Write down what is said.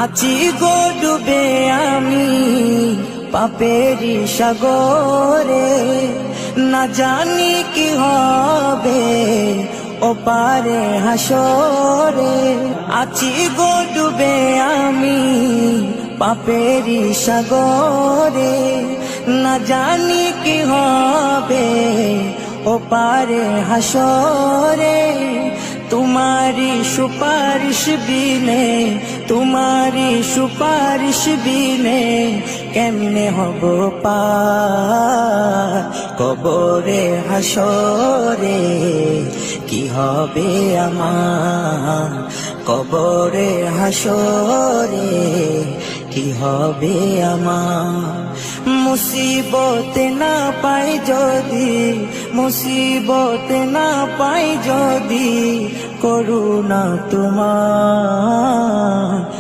আছি গো ডুবে আমি পাপেরি সাগরে, না জানি কি হবে ও পারে হাসরে। আছি গো ডুবে আমি পাপেরি সাগরে, না জানি কি হবে ও পারে হাসরে। तुम्हारी सुपारिश बिने, तुम्हारी सुपारिश बिने केमने हबो पार कबरे हासरे। কি হবে আমার কবরে হাসরে, কি হবে আমার। মুসিবতে না পাই যদি, মুসিবতে না পাই যদি করুণা তোমার।